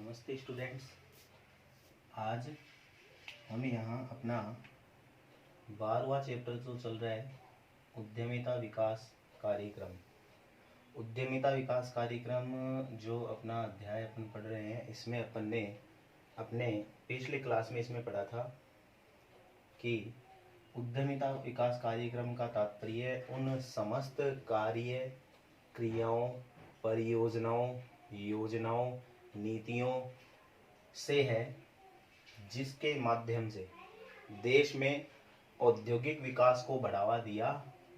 नमस्ते स्टूडेंट्स। आज हम यहाँ अपना 12वां चैप्टर जो चल रहा है उद्यमिता विकास कार्यक्रम। उद्यमिता विकास कार्यक्रम जो अपना अध्याय अपन पढ़ रहे हैं, इसमें अपन ने अपने पिछले क्लास में इसमें पढ़ा था कि उद्यमिता विकास कार्यक्रम का तात्पर्य उन समस्त कार्य, क्रियाओं, परियोजनाओं, योजनाओं, नीतियों से है जिसके माध्यम से देश में औद्योगिक विकास को बढ़ावा दिया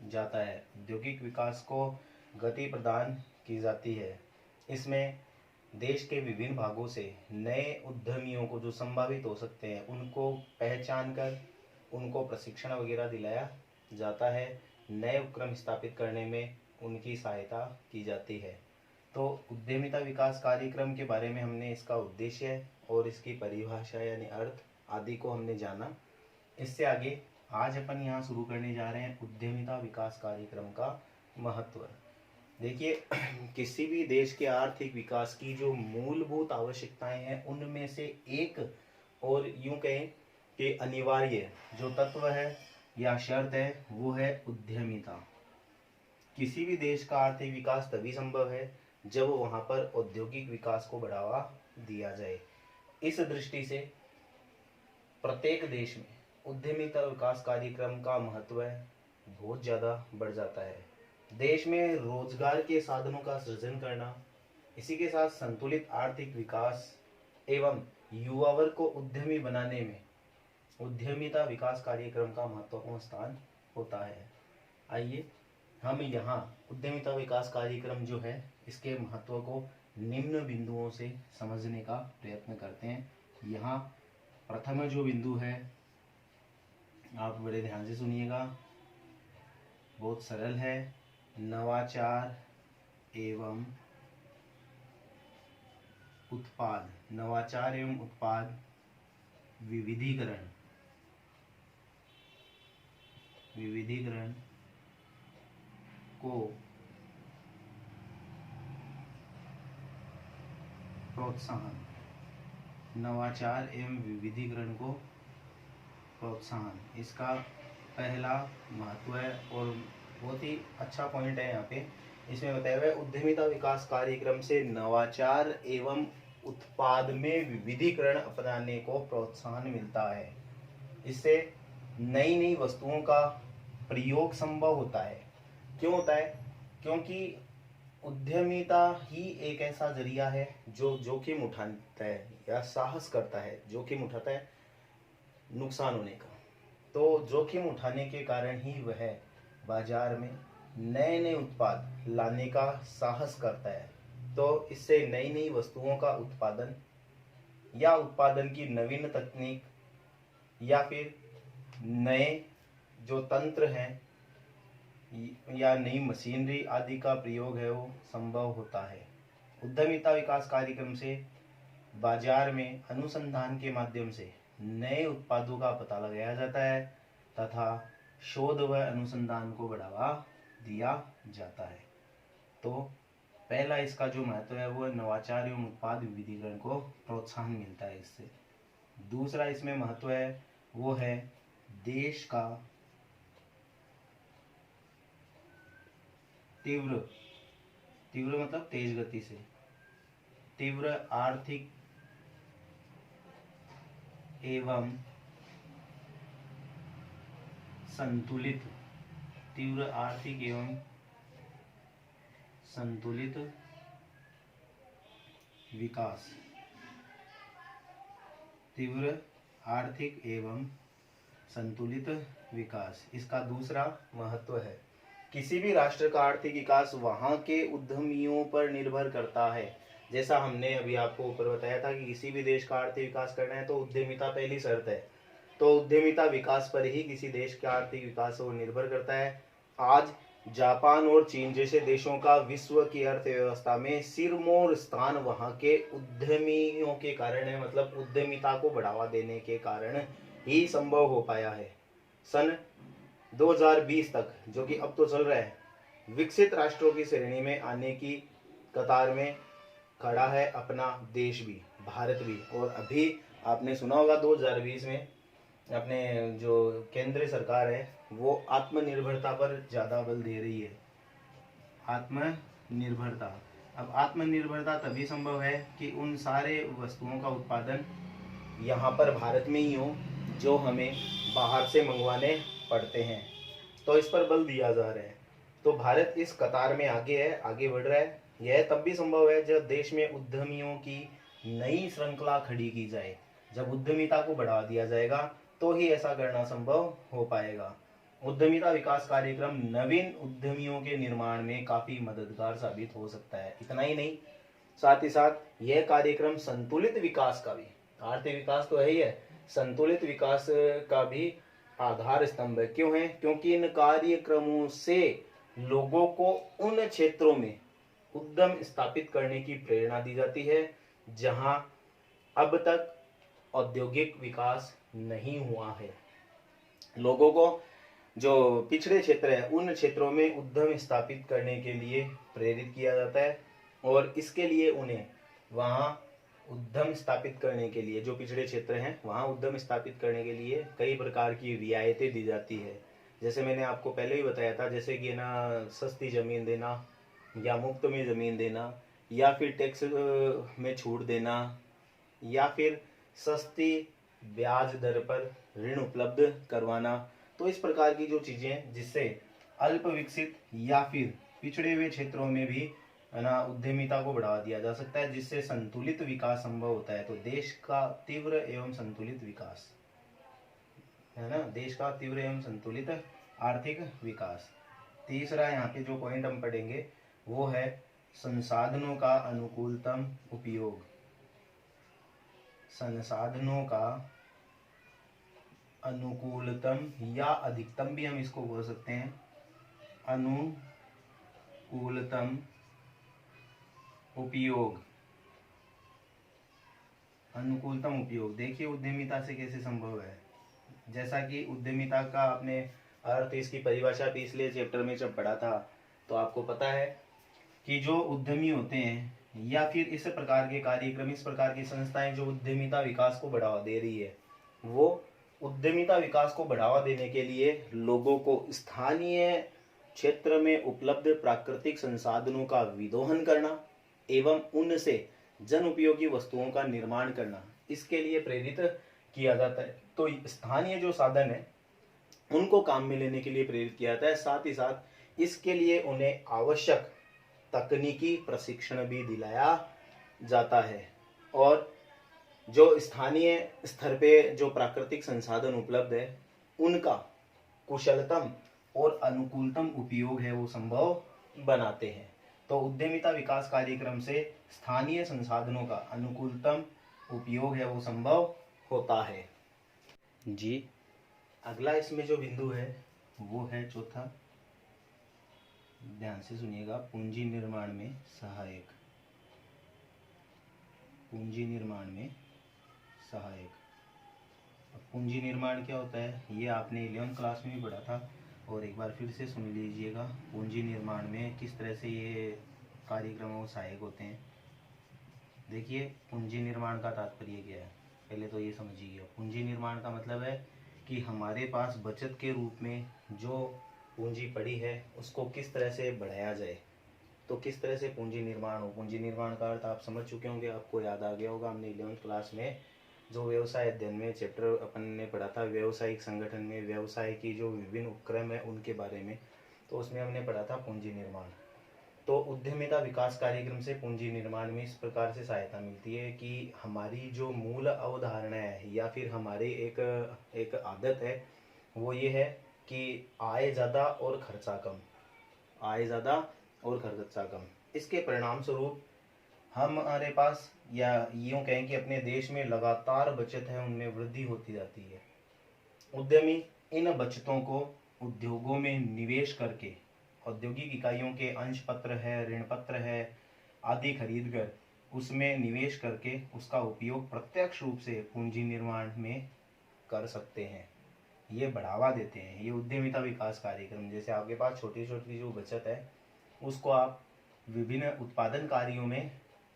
जाता है, औद्योगिक विकास को गति प्रदान की जाती है। इसमें देश के विभिन्न भागों से नए उद्यमियों को जो संभावित हो सकते हैं उनको पहचान कर उनको प्रशिक्षण वगैरह दिलाया जाता है, नए उपक्रम स्थापित करने में उनकी सहायता की जाती है। तो उद्यमिता विकास कार्यक्रम के बारे में हमने इसका उद्देश्य और इसकी परिभाषा यानी अर्थ आदि को हमने जाना। इससे आगे आज अपन यहाँ शुरू करने जा रहे हैं उद्यमिता विकास कार्यक्रम का महत्व। देखिए, किसी भी देश के आर्थिक विकास की जो मूलभूत आवश्यकताएं हैं उनमें से एक और यूं कहें कि अनिवार्य जो तत्व है या शर्त है वो है उद्यमिता। किसी भी देश का आर्थिक विकास तभी संभव है जब वहां पर औद्योगिक विकास को बढ़ावा दिया जाए। इस दृष्टि से प्रत्येक देश में उद्यमिता विकास कार्यक्रम का महत्व बहुत ज़्यादा बढ़ जाता है। देश में रोजगार के साधनों का सृजन करना, इसी के साथ संतुलित आर्थिक विकास एवं युवा वर्ग को उद्यमी बनाने में उद्यमिता विकास कार्यक्रम का महत्वपूर्ण स्थान होता है। आइए हम यहाँ उद्यमिता विकास कार्यक्रम जो है इसके महत्व को निम्न बिंदुओं से समझने का प्रयत्न करते हैं। यहाँ प्रथम जो बिंदु है, आप बड़े ध्यान से सुनिएगा, बहुत सरल है। नवाचार एवं उत्पाद, नवाचार एवं उत्पाद विविधीकरण को प्रोत्साहन, नवाचार एवं विविधीकरण को प्रोत्साहन, इसका पहला महत्व है और बहुत ही अच्छा पॉइंट है। यहाँ पे इसमें बताया हुआ है उद्यमिता विकास कार्यक्रम से नवाचार एवं उत्पाद में विविधीकरण अपनाने को प्रोत्साहन मिलता है। इससे नई नई वस्तुओं का प्रयोग संभव होता है। क्यों होता है? क्योंकि उद्यमिता ही एक ऐसा जरिया है जो जोखिम उठाता है या साहस करता है, जोखिम उठाता है नुकसान होने का। तो जोखिम उठाने के कारण ही वह बाजार में नए नए उत्पाद लाने का साहस करता है। तो इससे नई नई वस्तुओं का उत्पादन या उत्पादन की नवीन तकनीक या फिर नए जो तंत्र हैं या नई मशीनरी आदि का प्रयोग है वो संभव होता है। उद्यमिता विकास कार्यक्रम से बाजार में अनुसंधान के माध्यम से नए उत्पादों का पता लगाया जाता है तथा शोध व अनुसंधान को बढ़ावा दिया जाता है। तो पहला इसका जो महत्व है वो नवाचार एवं उत्पाद विविधीकरण को प्रोत्साहन मिलता है इससे। दूसरा इसमें महत्व है वो है देश का तीव्र मतलब तेज गति से तीव्र आर्थिक एवं संतुलित, तीव्र आर्थिक एवं संतुलित विकास, तीव्र आर्थिक एवं संतुलित विकास, इसका दूसरा महत्व है। किसी भी राष्ट्र का आर्थिक विकास वहां के उद्यमियों पर निर्भर करता है। जैसा हमने अभी आपको ऊपर बताया था कि किसी भी देश का आर्थिक विकास करना है तो उद्यमिता पहली शर्त है। तो उद्यमिता विकास पर ही किसी देश का आर्थिक विकास वो निर्भर करता है। आज जापान और चीन जैसे देशों का विश्व की अर्थव्यवस्था में सिरमौर स्थान वहां के उद्यमियों के कारण है, मतलब उद्यमिता को बढ़ावा देने के कारण ही संभव हो पाया है। सन 2020 तक, जो कि अब तो चल रहा है, विकसित राष्ट्रों की श्रेणी में आने की कतार में खड़ा है अपना देश भी, भारत भी। और अभी आपने सुना होगा 2020 में अपने जो केंद्र सरकार है वो आत्मनिर्भरता पर ज़्यादा बल दे रही है। आत्मनिर्भरता, अब आत्मनिर्भरता तभी संभव है कि उन सारे वस्तुओं का उत्पादन यहाँ पर भारत में ही हो जो हमें बाहर से मंगवाने पड़ते हैं। तो इस पर बल दिया जा रहा है। तो भारत इस कतार में आगे है, आगे बढ़ रहा है। यह तब भी संभव है जब देश में उद्यमियों की नई श्रृंखला खड़ी की जाए। जब उद्यमिता को बढ़ावा दिया जाएगा तो ही ऐसा करना संभव हो पाएगा। उद्यमिता विकास कार्यक्रम नवीन उद्यमियों के निर्माण में काफी मददगार साबित हो सकता है। इतना ही नहीं, साथ ही साथ यह कार्यक्रम संतुलित विकास का भी, आर्थिक विकास तो है ही है, संतुलित विकास का भी आधार स्तंभ है। क्यों है? क्योंकि इन कार्यक्रमों से लोगों को उन क्षेत्रों में उद्यम स्थापित करने की प्रेरणा दी जाती है जहां अब तक औद्योगिक विकास नहीं हुआ है। लोगों को जो पिछड़े क्षेत्र है उन क्षेत्रों में उद्यम स्थापित करने के लिए प्रेरित किया जाता है और इसके लिए उन्हें वहां उद्यम स्थापित करने के लिए, जो पिछड़े क्षेत्र हैं वहां उद्यम स्थापित करने के लिए कई प्रकार की रियायतें दी जाती है। जैसे मैंने आपको पहले ही बताया था, जैसे कि ना सस्ती जमीन देना या मुफ्त में जमीन देना या फिर टैक्स में छूट देना या फिर सस्ती ब्याज दर पर ऋण उपलब्ध करवाना। तो इस प्रकार की जो चीजें जिससे अल्प विकसित या फिर पिछड़े हुए क्षेत्रों में भी है ना उद्यमिता को बढ़ावा दिया जा सकता है, जिससे संतुलित विकास संभव होता है। तो देश का तीव्र एवं संतुलित विकास है ना, देश का तीव्र एवं संतुलित आर्थिक विकास। तीसरा यहाँ पे जो पॉइंट हम पढ़ेंगे वो है संसाधनों का अनुकूलतम उपयोग। संसाधनों का अनुकूलतम या अधिकतम भी हम इसको बोल सकते हैं, अनुकूलतम उपयोग। अनुकूलतम उपयोग देखिए उद्यमिता से कैसे संभव है। जैसा कि उद्यमिता का आपने अर्थ, इसकी परिभाषा पिछले चैप्टर में जब पढ़ा था तो आपको पता है कि जो उद्यमी होते हैं या फिर इस प्रकार के कार्यक्रम, इस प्रकार की संस्थाएं जो उद्यमिता विकास को बढ़ावा दे रही है, वो उद्यमिता विकास को बढ़ावा देने के लिए लोगों को स्थानीय क्षेत्र में उपलब्ध प्राकृतिक संसाधनों का विदोहन करना एवं उनसे जन उपयोगी वस्तुओं का निर्माण करना, इसके लिए प्रेरित किया जाता है। तो स्थानीय जो साधन है उनको काम में लेने के लिए प्रेरित किया जाता है। साथ ही साथ इसके लिए उन्हें आवश्यक तकनीकी प्रशिक्षण भी दिलाया जाता है। और जो स्थानीय स्तर पे जो प्राकृतिक संसाधन उपलब्ध है उनका कुशलतम और अनुकूलतम उपयोग है वो संभव बनाते हैं। तो उद्यमिता विकास कार्यक्रम से स्थानीय संसाधनों का अनुकूलतम उपयोग है वो संभव होता है। जी, अगला इसमें जो बिंदु है वो है चौथा, ध्यान से सुनिएगा, पूंजी निर्माण में सहायक। पूंजी निर्माण में सहायक। अब पूंजी निर्माण क्या होता है ये आपने 11वीं क्लास में भी पढ़ा था और एक बार फिर से सुन लीजिएगा। पूंजी निर्माण में किस तरह से ये कार्यक्रम सहायक होते हैं। देखिए पूंजी निर्माण का तात्पर्य क्या है, पहले तो ये समझिए। पूंजी निर्माण का मतलब है कि हमारे पास बचत के रूप में जो पूंजी पड़ी है उसको किस तरह से बढ़ाया जाए। तो किस तरह से पूंजी निर्माण हो, पूंजी निर्माण का अर्थ आप समझ चुके होंगे, आपको याद आ गया होगा। हमने 11वीं क्लास में जो व्यवसाय अध्ययन में चैप्टर अपन ने पढ़ा था, व्यवसायिक संगठन में व्यवसाय की जो विभिन्न उपक्रम है उनके बारे में, तो उसमें हमने पढ़ा था पूंजी निर्माण। तो उद्यमिता विकास कार्यक्रम से पूंजी निर्माण में इस प्रकार से सहायता मिलती है कि हमारी जो मूल अवधारणा है या फिर हमारी एक आदत है वो ये है कि आय ज़्यादा और खर्चा कम, आय ज़्यादा और खर्चा कम। इसके परिणाम स्वरूप हमारे पास, या यूँ कहें कि अपने देश में लगातार बचत है उनमें वृद्धि होती जाती है। उद्यमी इन बचतों को उद्योगों में निवेश करके औद्योगिक इकाइयों के अंश पत्र है, ऋण पत्र है आदि खरीद कर उसमें निवेश करके उसका उपयोग प्रत्यक्ष रूप से पूंजी निर्माण में कर सकते हैं। ये बढ़ावा देते हैं ये उद्यमिता विकास कार्यक्रम। जैसे आपके पास छोटी छोटी जो बचत है उसको आप विभिन्न उत्पादन कार्यों में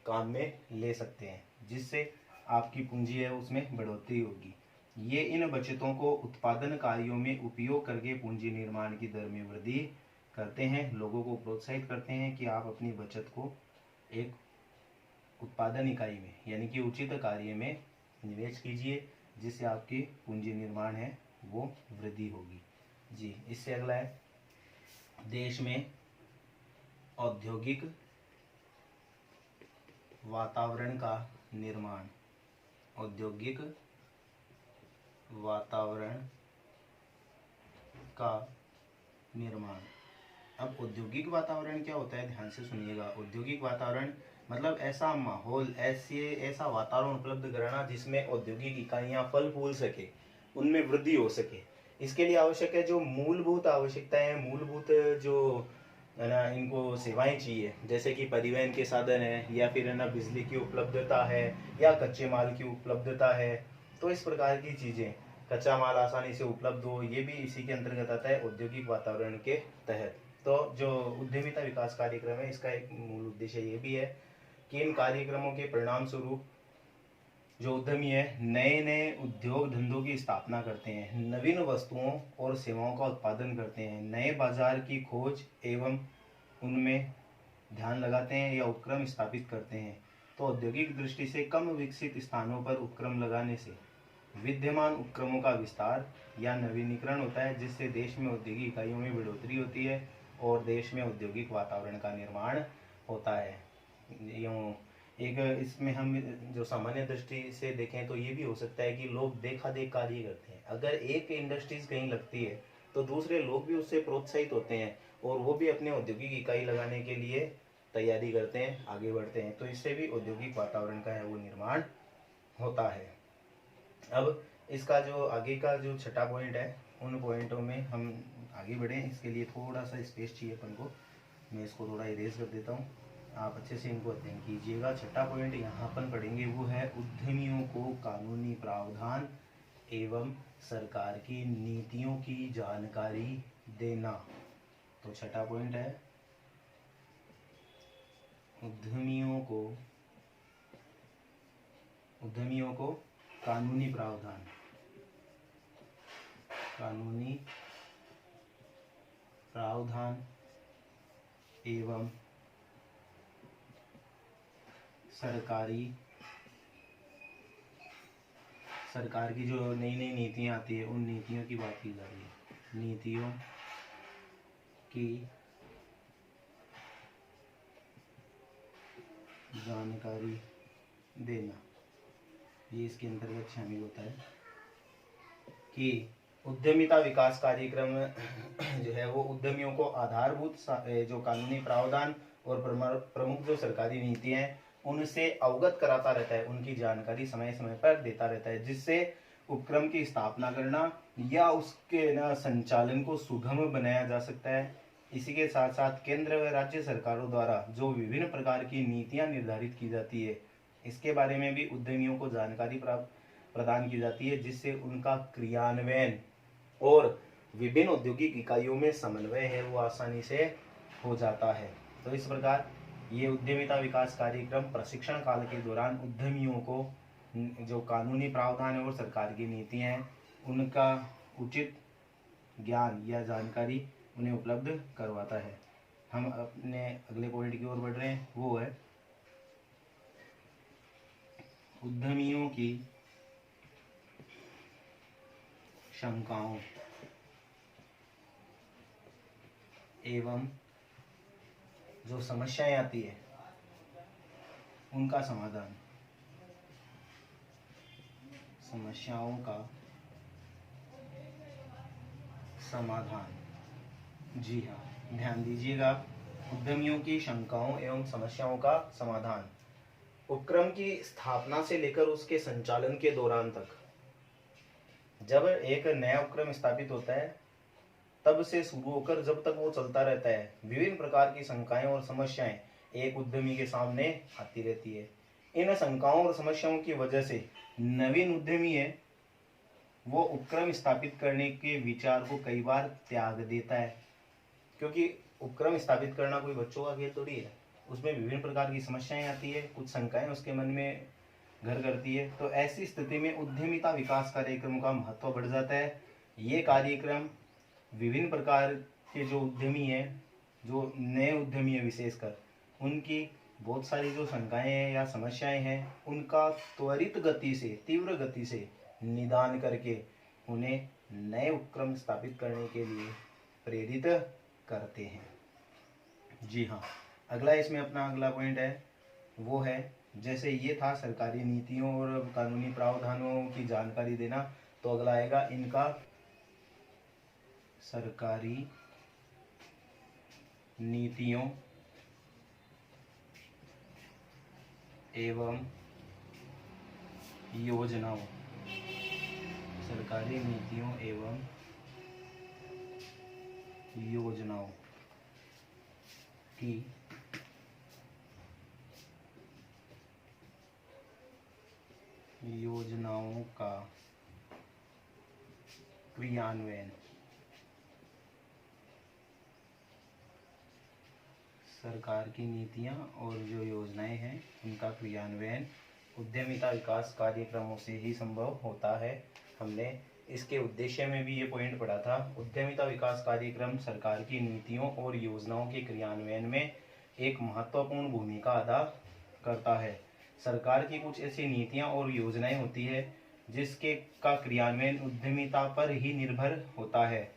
काम में ले सकते हैं, जिससे आपकी पूंजी है उसमें बढ़ोतरी होगी। ये इन बचतों को उत्पादन कार्यों में उपयोग करके पूंजी निर्माण की दर में वृद्धि करते हैं, लोगों को प्रोत्साहित करते हैं कि आप अपनी बचत को एक उत्पादन इकाई में यानी कि उचित कार्य में निवेश कीजिए, जिससे आपकी पूंजी निर्माण है वो वृद्धि होगी। जी, इससे अगला है देश में औद्योगिक वातावरण का निर्माण। औद्योगिक वातावरण का निर्माण। अब औद्योगिक वातावरण क्या होता है, ध्यान से सुनिएगा। औद्योगिक वातावरण मतलब ऐसा माहौल, ऐसा वातावरण उपलब्ध कराना जिसमें औद्योगिक इकाइयां फल फूल सके, उनमें वृद्धि हो सके। इसके लिए आवश्यक है जो मूलभूत आवश्यकताएं हैं, मूलभूत जो है ना इनको सेवाएं चाहिए, जैसे कि परिवहन के साधन है, या फिर है ना बिजली की उपलब्धता है, या कच्चे माल की उपलब्धता है। तो इस प्रकार की चीजें, कच्चा माल आसानी से उपलब्ध हो, ये भी इसी के अंतर्गत आता है औद्योगिक वातावरण के तहत। तो जो उद्यमिता विकास कार्यक्रम है, इसका एक मूल उद्देश्य ये भी है कि इन कार्यक्रमों के परिणाम स्वरूप जो उद्यमी है नए नए उद्योग धंधों की स्थापना करते हैं, नवीन वस्तुओं और सेवाओं का उत्पादन करते हैं, नए बाजार की खोज एवं उनमें ध्यान लगाते हैं या उपक्रम स्थापित करते हैं। तो औद्योगिक दृष्टि से कम विकसित स्थानों पर उपक्रम लगाने से विद्यमान उपक्रमों का विस्तार या नवीनीकरण होता है, जिससे देश में औद्योगिक इकाइयों में बढ़ोतरी होती है और देश में औद्योगिक वातावरण का निर्माण होता है। यूँ एक इसमें हम जो सामान्य दृष्टि से देखें तो ये भी हो सकता है कि लोग देखा देख कार्य करते हैं। अगर एक इंडस्ट्रीज कहीं लगती है तो दूसरे लोग भी उससे प्रोत्साहित होते हैं और वो भी अपने औद्योगिक इकाई लगाने के लिए तैयारी करते हैं, आगे बढ़ते हैं। तो इससे भी औद्योगिक वातावरण का है वो निर्माण होता है। अब इसका जो आगे का जो छठा पॉइंट है, उन पॉइंटों में हम आगे बढ़ें, इसके लिए थोड़ा सा स्पेस चाहिए अपन को। मैं इसको थोड़ा इरेज कर देता हूँ, आप अच्छे से इनको अध्ययन कीजिएगा। छठा पॉइंट यहाँ अपन पढ़ेंगे वो है उद्यमियों को कानूनी प्रावधान एवं सरकार की नीतियों की जानकारी देना। तो छठा पॉइंट है उद्यमियों को कानूनी प्रावधान एवं सरकार की जो नई नई नीतियाँ आती है, उन नीतियों की बात की जा रही है। नीतियों की जानकारी देना, ये इसके अंतर्गत शामिल होता है कि उद्यमिता विकास कार्यक्रम जो है वो उद्यमियों को आधारभूत जो कानूनी प्रावधान और प्रमुख जो सरकारी नीतियां हैं उनसे अवगत कराता रहता है, उनकी जानकारी समय समय पर देता रहता है, जिससे उपक्रम की स्थापना करना या उसके ना संचालन को सुगम बनाया जा सकता है। इसी के साथ साथ केंद्र व राज्य सरकारों द्वारा जो विभिन्न प्रकार की नीतियां निर्धारित की जाती है, इसके बारे में भी उद्यमियों को जानकारी प्रदान की जाती है, जिससे उनका क्रियान्वयन और विभिन्न औद्योगिक इकाइयों में समन्वय है वो आसानी से हो जाता है। तो इस प्रकार ये उद्यमिता विकास कार्यक्रम प्रशिक्षण काल के दौरान उद्यमियों को जो कानूनी प्रावधान है और सरकार की नीतियां हैं उनका उचित ज्ञान या जानकारी उन्हें उपलब्ध करवाता है। हम अपने अगले पॉइंट की ओर बढ़ रहे हैं, वो है उद्यमियों की शंकाओं एवं जो समस्याएं आती है उनका समाधान। समस्याओं का समाधान, जी हाँ, ध्यान दीजिएगा। उद्यमियों की शंकाओं एवं समस्याओं का समाधान उपक्रम की स्थापना से लेकर उसके संचालन के दौरान तक। जब एक नया उपक्रम स्थापित होता है तब से शुरू होकर जब तक वो चलता रहता है, विभिन्न प्रकार की शंकाएं और समस्याएं एक उद्यमी के सामने आती रहती है। इन शंकाओं और समस्याओं की वजह से नवीन उद्यमी है वो उपक्रम स्थापित करने के विचार को कई बार त्याग देता है, क्योंकि उपक्रम स्थापित करना कोई बच्चों का खेल थोड़ी है। उसमें विभिन्न प्रकार की समस्याएं आती है, कुछ शंकाएं उसके मन में घर करती है। तो ऐसी स्थिति में उद्यमिता विकास कार्यक्रम का महत्व बढ़ जाता है। ये कार्यक्रम विभिन्न प्रकार के जो उद्यमी हैं, जो नए उद्यमी हैं विशेषकर, उनकी बहुत सारी जो शंकाएं हैं या समस्याएं हैं, उनका त्वरित गति से, तीव्र गति से निदान करके उन्हें नए उपक्रम स्थापित करने के लिए प्रेरित करते हैं। जी हाँ, अगला इसमें अपना अगला पॉइंट है वो है, जैसे ये था सरकारी नीतियों और कानूनी प्रावधानों की जानकारी देना, तो अगला आएगा इनका सरकारी नीतियों एवं योजनाओं, सरकारी नीतियों एवं योजनाओं की योजनाओं का क्रियान्वयन, सरकार की नीतियां और जो योजनाएं हैं उनका क्रियान्वयन उद्यमिता विकास कार्यक्रमों से ही संभव होता है। हमने इसके उद्देश्य में भी ये पॉइंट पढ़ा था। उद्यमिता विकास कार्यक्रम सरकार की नीतियों और योजनाओं के क्रियान्वयन में एक महत्वपूर्ण भूमिका अदा करता है। सरकार की कुछ ऐसी नीतियां और योजनाएं होती है जिसके का क्रियान्वयन उद्यमिता पर ही निर्भर होता है।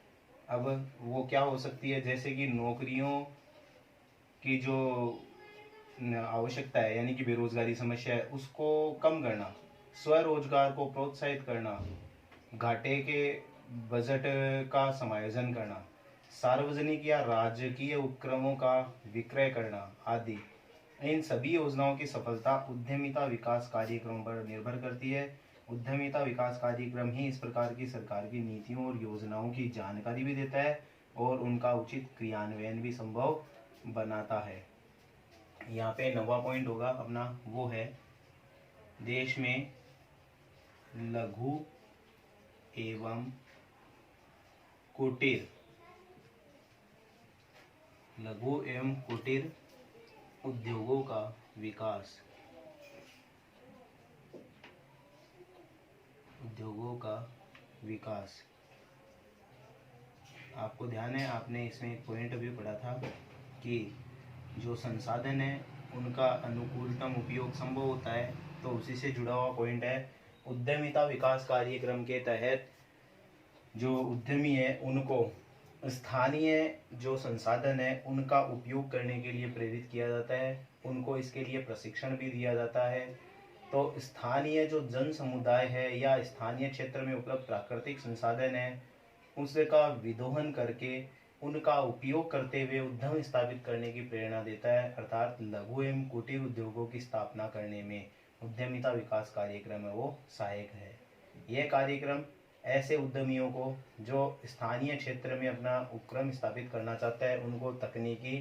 अब वो क्या हो सकती है, जैसे कि नौकरियों की जो आवश्यकता है, यानी कि बेरोजगारी समस्या है, उसको कम करना, स्वरोजगार को प्रोत्साहित करना, घाटे के बजट का समायोजन करना, सार्वजनिक या राजकीय उपक्रमों का विक्रय करना आदि, इन सभी योजनाओं की सफलता उद्यमिता विकास कार्यक्रम पर निर्भर करती है। उद्यमिता विकास कार्यक्रम ही इस प्रकार की सरकार की नीतियों और योजनाओं की जानकारी भी देता है और उनका उचित क्रियान्वयन भी संभव बनाता है। यहाँ पे 9वां पॉइंट होगा अपना, वो है देश में लघु एवं कुटीर उद्योगों का विकास, आपको ध्यान है, आपने इसमें एक पॉइंट भी पढ़ा था कि जो संसाधन है उनका अनुकूलतम उपयोग संभव होता है, तो उसी से जुड़ा हुआ पॉइंट है। उद्यमिता विकास कार्यक्रम के तहत जो उद्यमी है उनको स्थानीय जो संसाधन है उनका उपयोग करने के लिए प्रेरित किया जाता है, उनको इसके लिए प्रशिक्षण भी दिया जाता है। तो स्थानीय जो जन समुदाय है या स्थानीय क्षेत्र में उपलब्ध प्राकृतिक संसाधन है उसका विदोहन करके उनका उपयोग करते हुए उद्यम स्थापित करने की प्रेरणा देता है, अर्थात लघु एवं कुटीर उद्योगों की स्थापना करने में उद्यमिता विकास कार्यक्रम है वो सहायक है। यह कार्यक्रम ऐसे उद्यमियों को जो स्थानीय क्षेत्र में अपना उपक्रम स्थापित करना चाहता है उनको तकनीकी,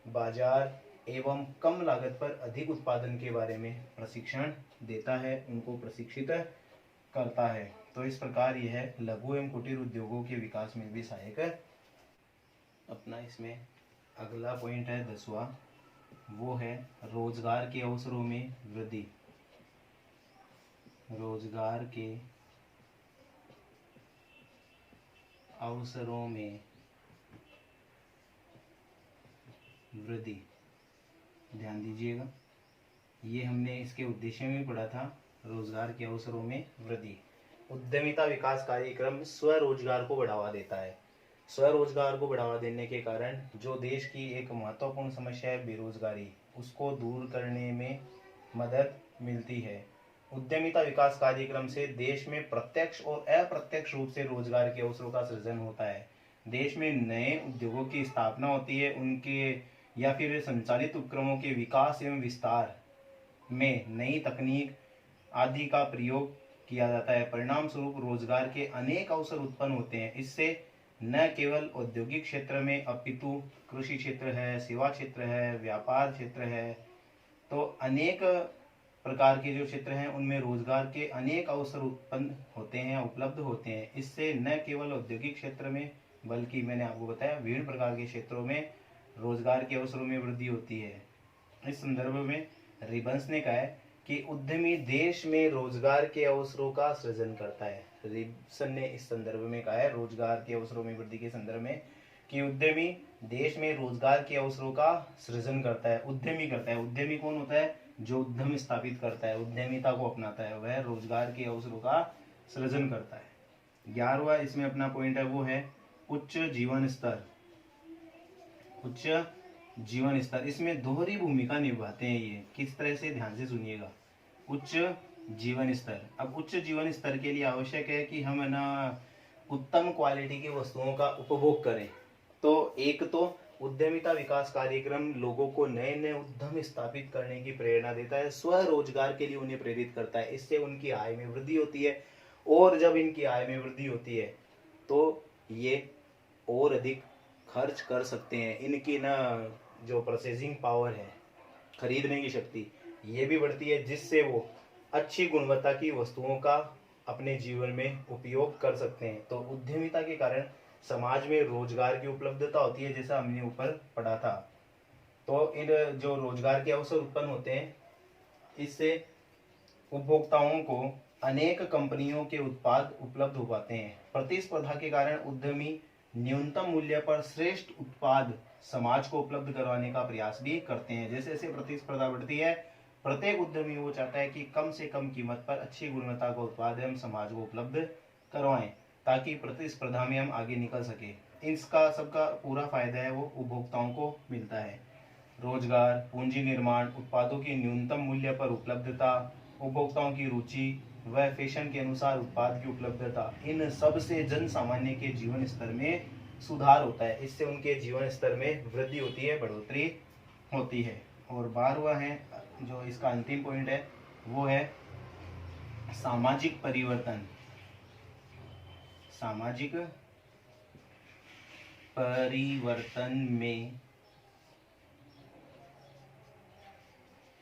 बाजार एवं कम लागत पर अधिक उत्पादन के बारे में प्रशिक्षण देता है, उनको प्रशिक्षित करता है। तो इस प्रकार यह लघु एवं कुटीर उद्योगों के विकास में भी सहायक है। अपना इसमें अगला पॉइंट है 10वां, वो है रोजगार के अवसरों में वृद्धि। रोजगार के अवसरों में वृद्धि, ध्यान दीजिएगा, ये हमने इसके उद्देश्य में पढ़ा था, रोजगार के अवसरों में वृद्धि। उद्यमिता विकास कार्यक्रम स्वरोजगार को बढ़ावा देता है। स्वरोजगार को बढ़ावा देने के कारण जो देश की एक महत्वपूर्ण समस्या है बेरोजगारी, उसको दूर करने में मदद मिलती है। उद्यमिता विकास कार्यक्रम से देश में प्रत्यक्ष और अप्रत्यक्ष रूप से रोजगार के अवसरों का सृजन होता है। देश में नए उद्योगों की स्थापना होती है, उनके या फिर संचालित उपक्रमों के विकास एवं विस्तार में नई तकनीक आदि का प्रयोग किया जाता है। परिणाम स्वरूप रोजगार के अनेक अवसर उत्पन्न होते हैं। इससे न केवल औद्योगिक क्षेत्र में अपितु कृषि क्षेत्र है, सेवा क्षेत्र है, व्यापार क्षेत्र है, तो अनेक प्रकार के जो क्षेत्र हैं उनमें रोजगार के अनेक अवसर उत्पन्न होते हैं, उपलब्ध होते हैं। इससे न केवल औद्योगिक क्षेत्र में बल्कि मैंने आपको बताया विभिन्न प्रकार के क्षेत्रों में रोजगार के अवसरों में वृद्धि होती है। इस संदर्भ में रिबंस ने कहा है कि उद्यमी देश में रोजगार के अवसरों का सृजन करता है। रिब्सन ने इस संदर्भ में कहा है, रोजगार के अवसरों में वृद्धि के संदर्भ में, कि उद्यमी देश में रोजगार के अवसरों का सृजन करता है। उद्यमी करता है। उद्यमी कौन होता है? जो उद्यम स्थापित करता है, उद्यमिता को अपनाता है, वह रोजगार के अवसरों का सृजन करता है। 11वां इसमें अपना पॉइंट है वो है उच्च जीवन स्तर। उच्च जीवन स्तर इसमें दोहरी भूमिका निभाते हैं। ये किस तरह से, ध्यान से सुनिएगा। उच्च जीवन स्तर, अब उच्च जीवन स्तर के लिए आवश्यक है कि हम ना उत्तम क्वालिटी की वस्तुओं का उपभोग करें। तो एक तो उद्यमिता विकास कार्यक्रम लोगों को नए नए उद्यम स्थापित करने की प्रेरणा देता है, स्वरोजगार के लिए उन्हें प्रेरित करता है। इससे उनकी आय में वृद्धि होती है, और जब इनकी आय में वृद्धि होती है तो ये और अधिक खर्च कर सकते हैं। इनकी ना जो प्रोसेसिंग पावर है, खरीदने की शक्ति, ये भी बढ़ती है, जिससे वो अच्छी गुणवत्ता की वस्तुओं का अपने जीवन में उपयोग कर सकते हैं। तो उद्यमिता के कारण समाज में रोजगार की उपलब्धता होती है, जैसा हमने ऊपर पढ़ा था। तो इन जो रोजगार के अवसर उत्पन्न होते हैं, इससे उपभोक्ताओं को अनेक कंपनियों के उत्पाद उपलब्ध हो पाते हैं। प्रतिस्पर्धा के कारण उद्यमी न्यूनतम मूल्य पर श्रेष्ठ उत्पाद समाज को उपलब्ध करवाने का प्रयास भी करते हैं। जैसे जैसे प्रतिस्पर्धा बढ़ती है, प्रत्येक उद्यमी वो चाहता है कि कम से कम कीमत पर अच्छी गुणवत्ता का उत्पाद हम समाज को उपलब्ध करवाएं, ताकि प्रतिस्पर्धा में हम आगे निकल सके। इसका सबका पूरा फायदा है वो उपभोक्ताओं को मिलता है। रोजगार, पूंजी निर्माण, उत्पादों की न्यूनतम मूल्य पर उपलब्धता, उपभोक्ताओं की रुचि व फैशन के अनुसार उत्पाद की उपलब्धता, इन सब से जन सामान्य के जीवन स्तर में सुधार होता है। इससे उनके जीवन स्तर में वृद्धि होती है, बढ़ोतरी होती है। और 12वां है जो इसका अंतिम पॉइंट है वो है सामाजिक परिवर्तन। सामाजिक परिवर्तन में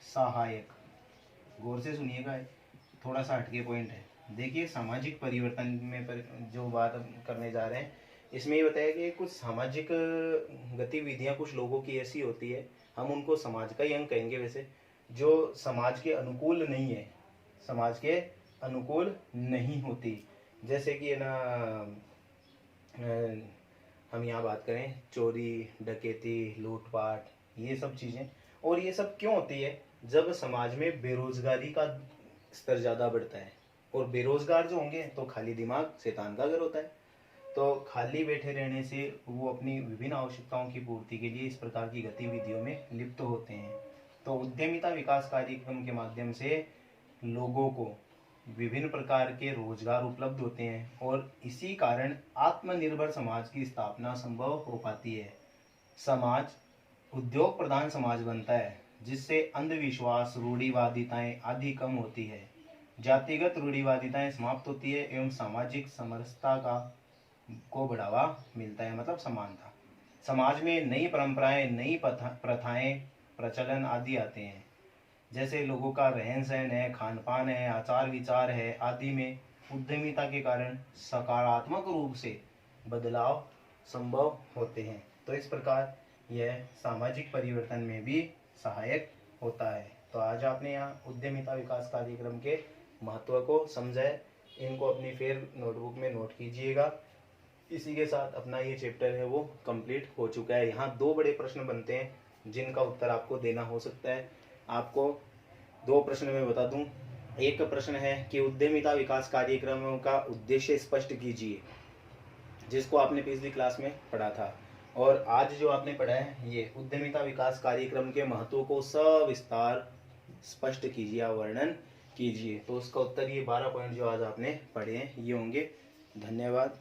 सहायक। गौर से सुनिएगा, थोड़ा सा हटके पॉइंट है। देखिए, सामाजिक परिवर्तन में जो बात करने जा रहे हैं, इसमें ये बताया कि कुछ सामाजिक गतिविधियां कुछ लोगों की ऐसी होती है, हम उनको समाज का ही अंग कहेंगे वैसे, जो समाज के अनुकूल नहीं है, समाज के अनुकूल नहीं होती। जैसे कि ना हम यहाँ बात करें चोरी, डकैती, लूटपाट, ये सब चीज़ें। और ये सब क्यों होती है? जब समाज में बेरोजगारी का स्तर ज़्यादा बढ़ता है, और बेरोजगार जो होंगे तो खाली दिमाग शैतान का घर होता है। तो खाली बैठे रहने से वो अपनी विभिन्न आवश्यकताओं की पूर्ति के लिए इस प्रकार की गतिविधियों में लिप्त होते हैं। तो उद्यमिता विकास कार्यक्रम के माध्यम से लोगों को विभिन्न प्रकार के रोजगार उपलब्ध होते हैं, और इसी कारण आत्मनिर्भर समाज की स्थापना संभव हो पाती है। समाज उद्योग प्रधान समाज बनता है, जिससे अंधविश्वास, रूढ़िवादिताएं आदि कम होती है, जातिगत रूढ़िवादिताएं समाप्त होती है, एवं सामाजिक समरसता को बढ़ावा मिलता है, मतलब समानता। समाज में नई परंपराएं, नई प्रथाएं, प्रचलन आदि आते हैं। जैसे लोगों का रहन सहन है, खान पान है, आचार विचार है आदि में उद्यमिता के कारण सकारात्मक रूप से बदलाव संभव होते हैं। तो इस प्रकार यह सामाजिक परिवर्तन में भी सहायक होता है। तो आज आपने यहाँ उद्यमिता विकास कार्यक्रम के महत्व को समझा है। इनको अपनी फिर नोटबुक में नोट कीजिएगा। इसी के साथ अपना ये चैप्टर है वो कंप्लीट हो चुका है। यहाँ 2 बड़े प्रश्न बनते हैं जिनका उत्तर आपको देना हो सकता है। आपको 2 प्रश्न मैं बता दूं। एक प्रश्न है कि उद्यमिता विकास कार्यक्रमों का उद्देश्य स्पष्ट कीजिए, जिसको आपने पिछली क्लास में पढ़ा था। और आज जो आपने पढ़ा है ये उद्यमिता विकास कार्यक्रम के महत्व को सविस्तार स्पष्ट कीजिए, वर्णन कीजिए। तो उसका उत्तर ये 12 पॉइंट जो आज आपने पढ़े हैं ये होंगे। धन्यवाद।